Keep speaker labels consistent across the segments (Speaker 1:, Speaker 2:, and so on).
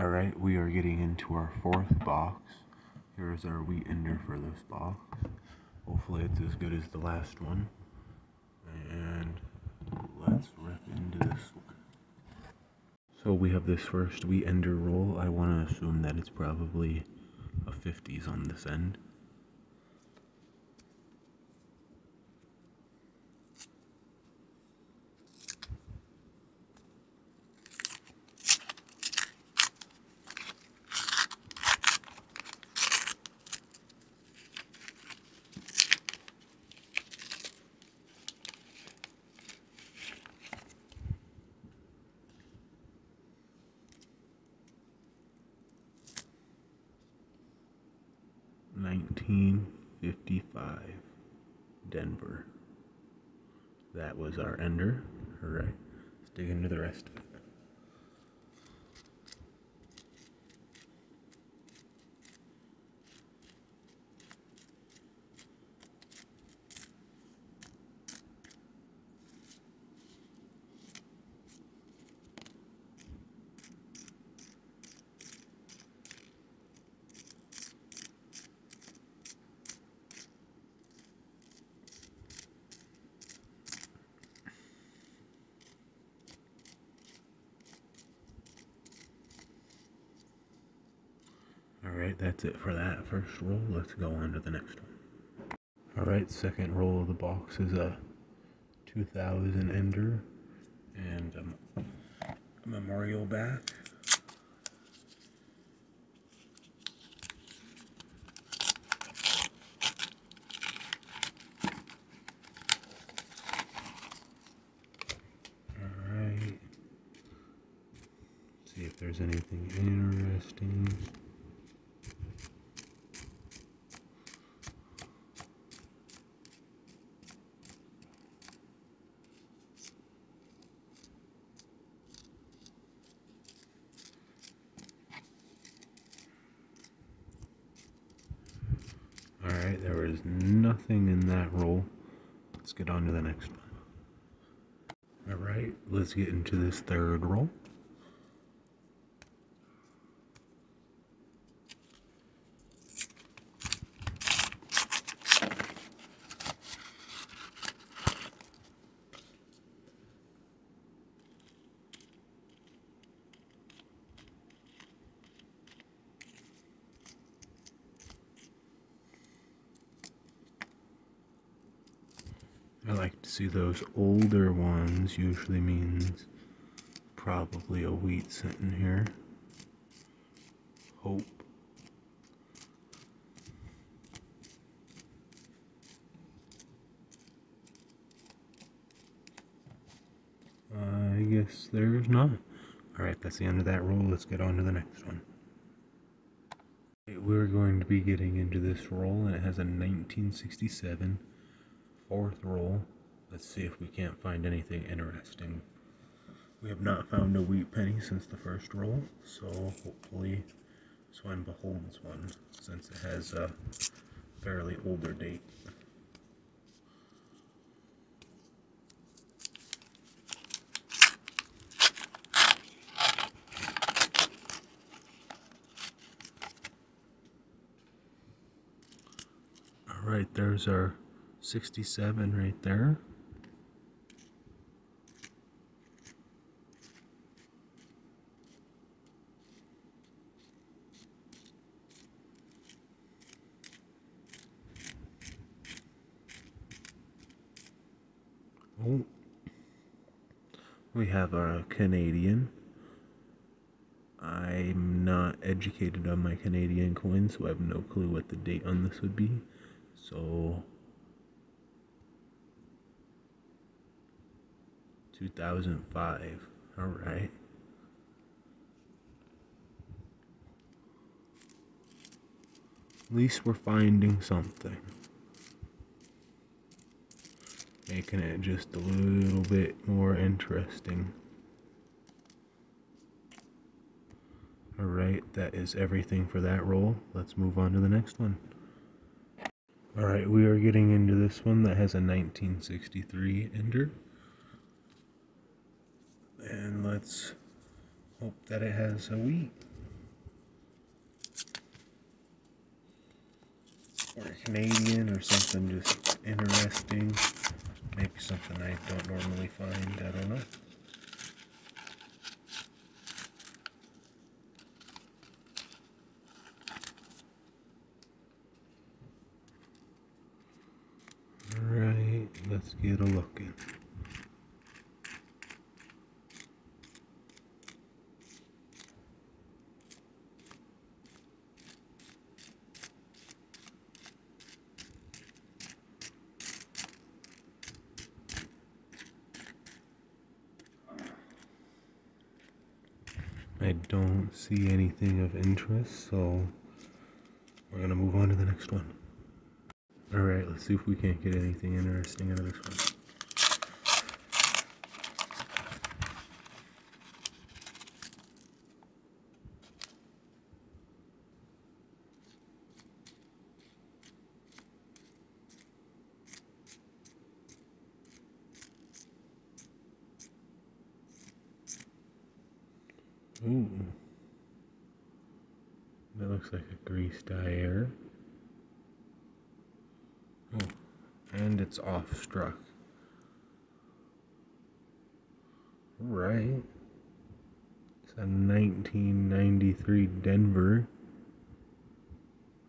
Speaker 1: Alright, we are getting into our fourth box. Here's our wheat ender for this box. Hopefully it's as good as the last one. And let's rip into this one. So we have this first wheat ender roll. I want to assume that it's probably a 50s on this end. $19.55 Denver. That was our ender. Alright, let's dig into the rest of it. Alright, that's it for that first roll. Let's go on to the next one. Alright, second roll of the box is a 2000 ender and a memorial back. Alright, see if there's anything interesting. Alright, there was nothing in that roll. Let's get on to the next one. Alright, let's get into this third roll. I like to see those older ones. Usually means probably a wheat sitting here. Hope. I guess there's not. Alright, that's the end of that roll. Let's get on to the next one. We're going to be getting into this roll, and it has a 1967 fourth roll. Let's see if we can't find anything interesting. We have not found a wheat penny since the first roll, so hopefully this one beholds one, since it has a fairly older date. Alright, there's our 67 right there. Oh, we have a Canadian. I'm not educated on my Canadian coins, so I have no clue what the date on this would be. So 2005. Alright. At least we're finding something. Making it just a little bit more interesting. Alright, that is everything for that roll. Let's move on to the next one. Alright, we are getting into this one that has a 1963 ender. And let's hope that it has a wheat. or Canadian or something just interesting. Maybe something I don't normally find, I don't know. Alright, let's get a looking. I don't see anything of interest, so we're gonna move on to the next one. Alright, let's see if we can't get anything interesting out of this one. Ooh. That looks like a grease dye. Oh, and it's off struck. Right. It's a 1993 Denver.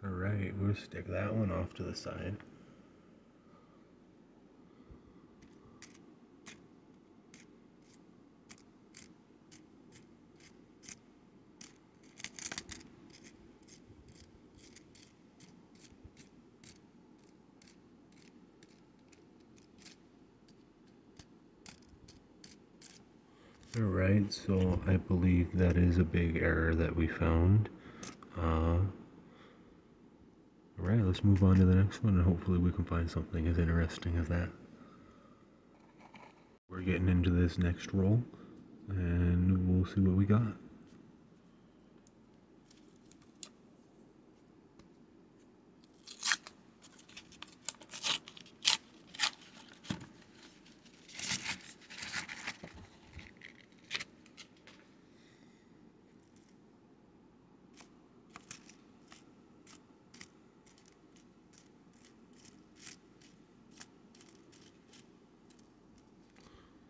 Speaker 1: Alright, we'll stick that one off to the side. Alright, so I believe that is a big error that we found. Alright, let's move on to the next one and hopefully we can find something as interesting as that. We're getting into this next roll and we'll see what we got.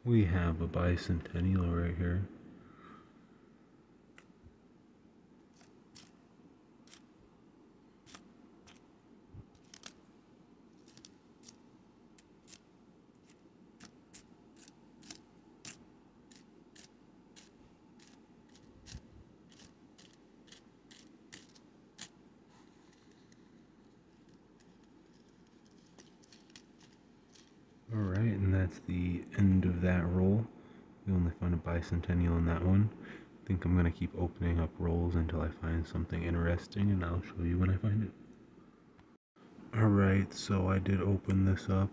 Speaker 1: We have a bicentennial right here. Alright, and that's the end of that roll. We only found a bicentennial in that one. I think I'm going to keep opening up rolls until I find something interesting, and I'll show you when I find it. Alright, so I did open this up,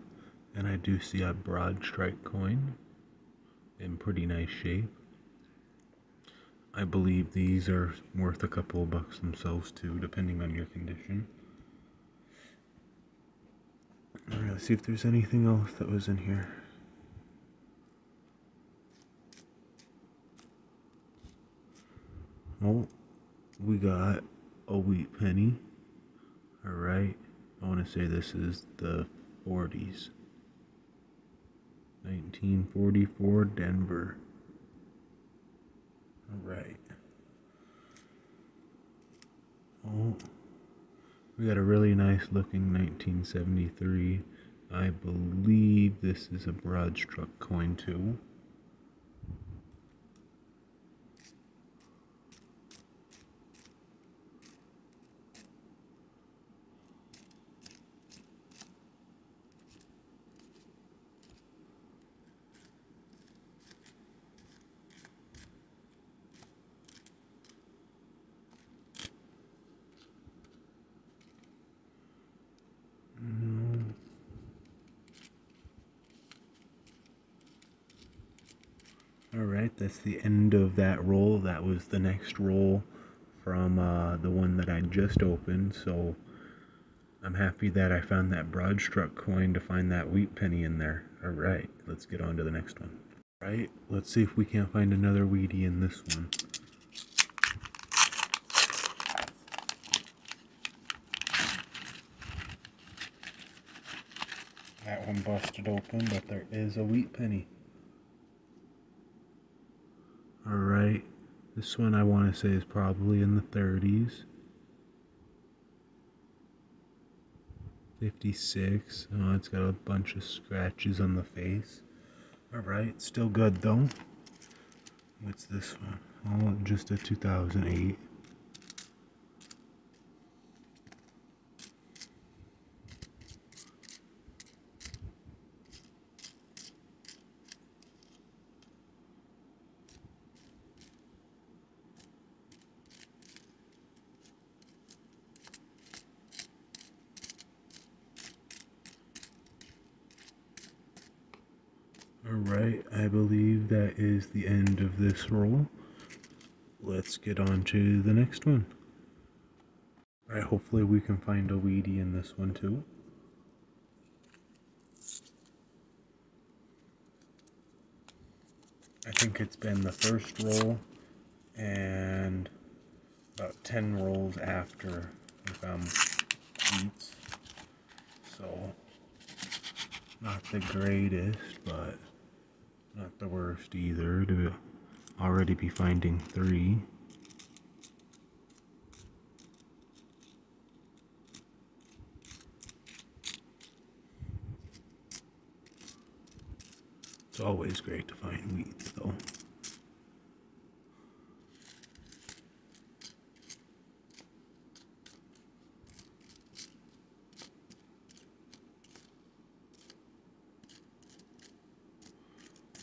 Speaker 1: and I do see a broad strike coin in pretty nice shape. I believe these are worth a couple of bucks themselves too, depending on your condition. Alright, let's see if there's anything else that was in here. Oh, we got a wheat penny. Alright, I want to say this is the 40s. 1944 Denver. Alright. Oh, we got a really nice looking 1973. I believe this is a broad struck coin too. Alright, that's the end of that roll. That was the next roll from the one that I just opened, so I'm happy that I found that broad struck coin to find that wheat penny in there. Alright, let's get on to the next one. Alright, let's see if we can't find another Wheatie in this one. That one busted open, but there is a wheat penny. Alright, this one I want to say is probably in the 30s. 56. Oh, it's got a bunch of scratches on the face. Alright, still good though. What's this one? Oh, just a 2008. Alright, I believe that is the end of this roll. Let's get on to the next one. Alright, hopefully we can find a Wheatie in this one too. I think it's been the first roll and about 10 rolls after we found wheats. So, not the greatest, but not the worst either to already be finding 3. It's always great to find wheats though.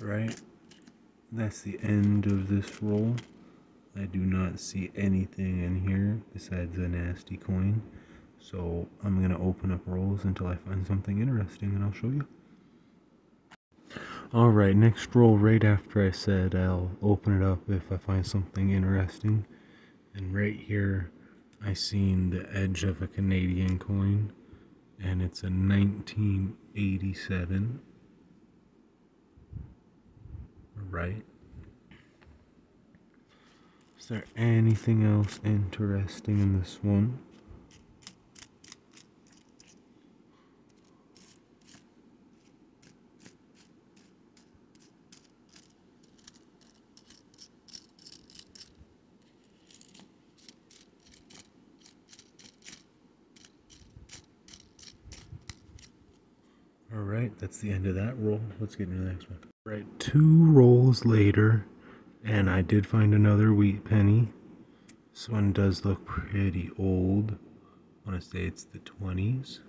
Speaker 1: Right, that's the end of this roll. I do not see anything in here besides a nasty coin. So I'm going to open up rolls until I find something interesting and I'll show you. Alright, next roll right after I said I'll open it up if I find something interesting. And right here I seen the edge of a Canadian coin and it's a 1987. Right. Is there anything else interesting in this one? Alright, that's the end of that roll. Let's get into the next one. Right, 2 rolls later, and I did find another wheat penny. This one does look pretty old. I want to say it's the 20s.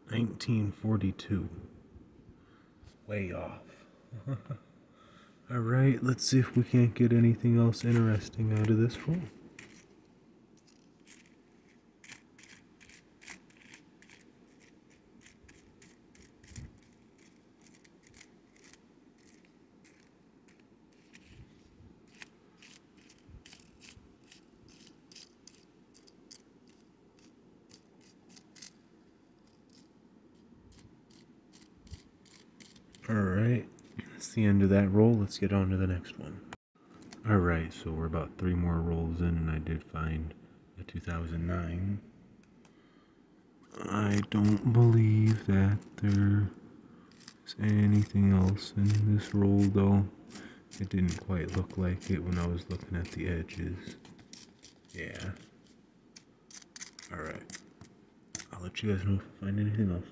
Speaker 1: 1942. Way off. Alright, let's see if we can't get anything else interesting out of this roll. Alright, that's the end of that roll. Let's get on to the next one. Alright, so we're about 3 more rolls in and I did find a 2009. I don't believe that there's anything else in this roll though. It didn't quite look like it when I was looking at the edges. Yeah. Alright. I'll let you guys know if I find anything else.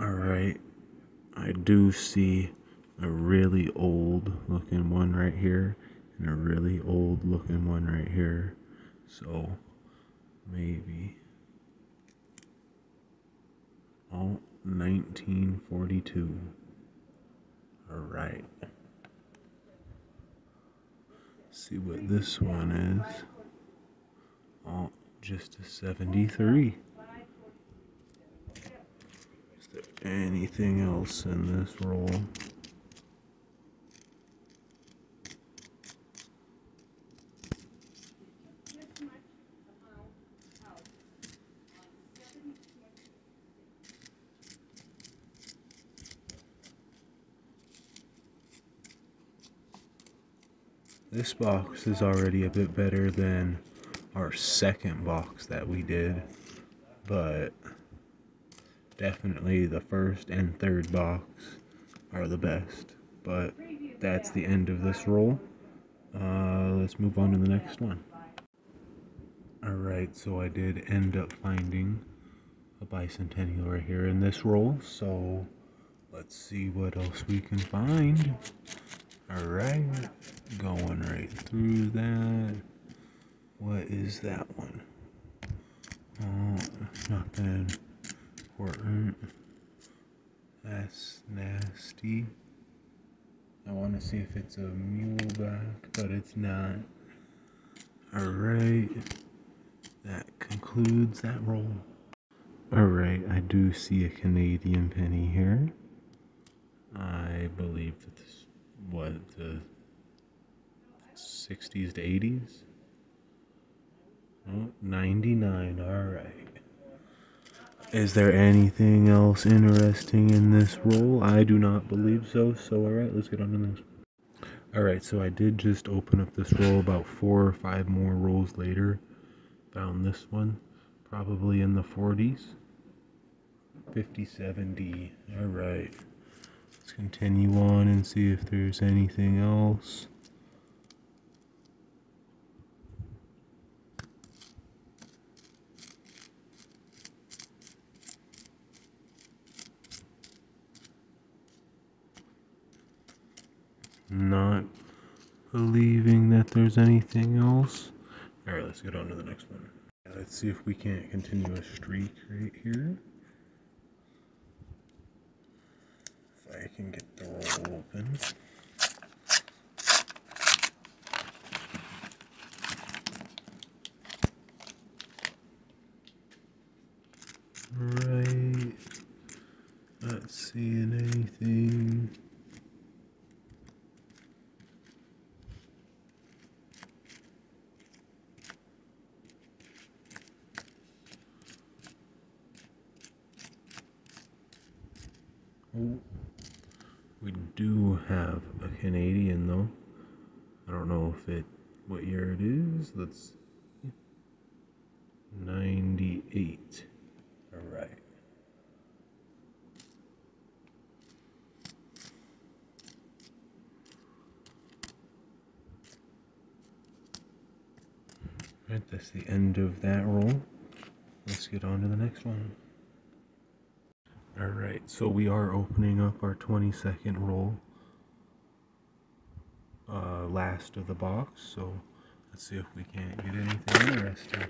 Speaker 1: Alright. I do see a really old looking one right here and a really old looking one right here. So maybe 1942. Alright. See what this one is. Oh, just a 73. Is there anything else in this roll? This box is already a bit better than our second box that we did, but definitely the first and third box are the best. But that's the end of this roll. Let's move on to the next one. Alright, so I did end up finding a bicentennial right here in this roll, so let's see what else we can find. Alright, going right through that. What is that one? Oh, nothing important. That's nasty. I want to see if it's a mule back, but it's not. Alright, that concludes that roll. Alright, I do see a Canadian penny here. I believe that this, what, the 60s to 80s? Oh, 99, alright. Is there anything else interesting in this roll? I do not believe so, so alright, let's get on to the next one. Alright, so I did just open up this roll about 4 or 5 more rolls later. Found this one, probably in the 40s. 57D, alright. Let's continue on and see if there's anything else. Not believing that there's anything else. Alright, let's get on to the next one. Let's see if we can't continue a streak right here. If I can get the roll open. Right. Not seeing anything. Oh, we do have a Canadian though. I don't know if what year it is. Let's see. 98. Alright. Right, that's the end of that roll. Let's get on to the next one. Alright, so we are opening up our 22nd roll. Last of the box, so let's see if we can't get anything interesting.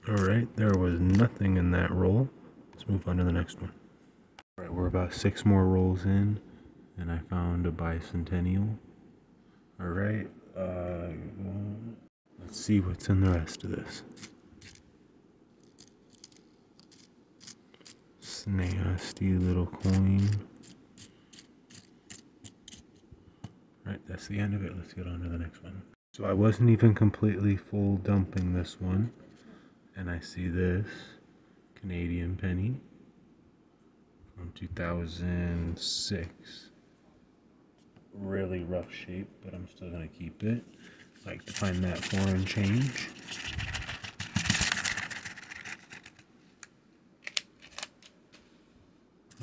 Speaker 1: Alright, there was nothing in that roll. Let's move on to the next one. Alright, we're about 6 more rolls in, and I found a bicentennial. Alright, let's see what's in the rest of this. Nasty little coin. Alright, that's the end of it. Let's get on to the next one. So I wasn't even completely full dumping this one. And I see this Canadian penny from 2006. Really rough shape, but I'm still gonna keep it. Like to find that foreign change.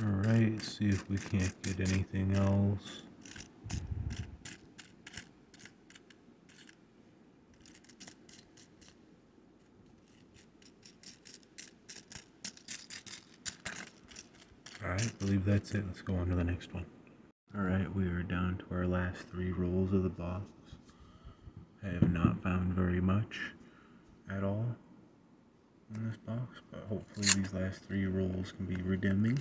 Speaker 1: Alright, see if we can't get anything else. Alright, I believe that's it. Let's go on to the next one. Alright, we are down to our last 3 rolls of the box. I have not found very much at all in this box, but hopefully these last 3 rolls can be redeeming.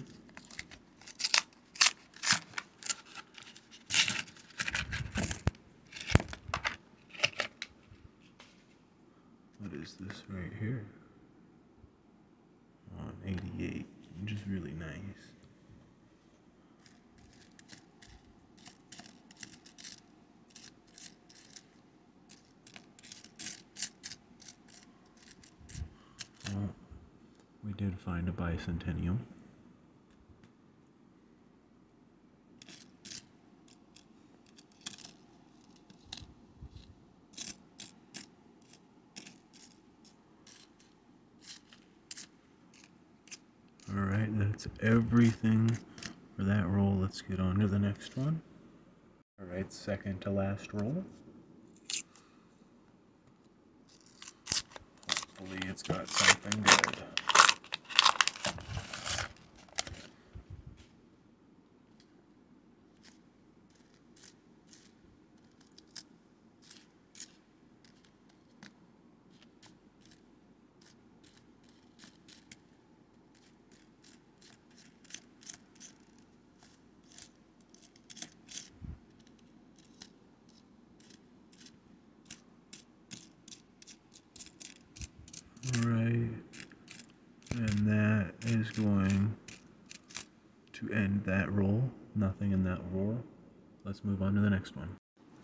Speaker 1: right here on 88, which is really nice. Well, we did find a bicentennial. Alright, that's everything for that roll. Let's get on to the next one. Alright, second to last roll. Hopefully it's got something good. Alright, and that is going to end that roll. Nothing in that roll. Let's move on to the next one.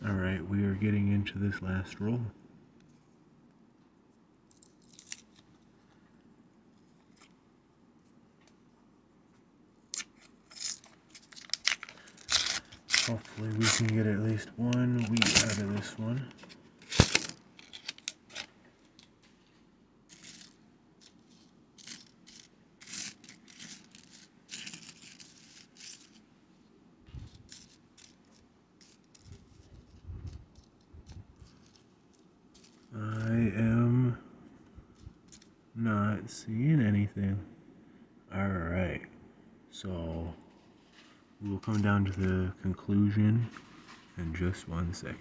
Speaker 1: Alright, we are getting into this last roll. Hopefully we can get at least one wheat out of this one. I am not seeing anything. Alright, so we will come down to the conclusion in just 1 second.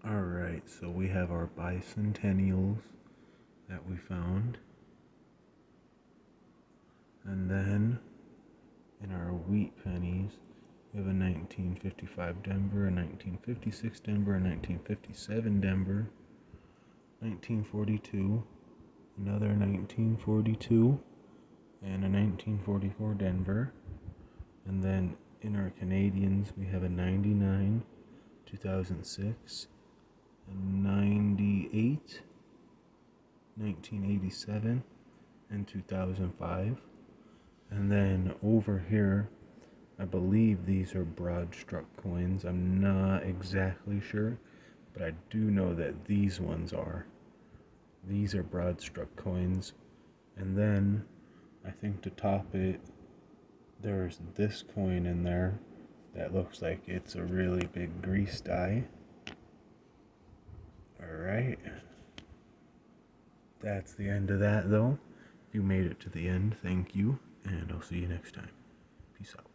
Speaker 1: Alright, so we have our bicentennials that we found. And then in our wheat pennies, we have a 1955 Denver, a 1956 Denver, a 1957 Denver, 1942, another 1942, and a 1944 Denver. And then in our Canadians, we have a 99, 2006, a 98, 1987, and 2005. And then over here, I believe these are broad struck coins. I'm not exactly sure, but I do know that these ones are. These are broad struck coins. And then I think to top it, there's this coin in there that looks like it's a really big grease die. Alright. That's the end of that though. If you made it to the end, thank you, and I'll see you next time. Peace out.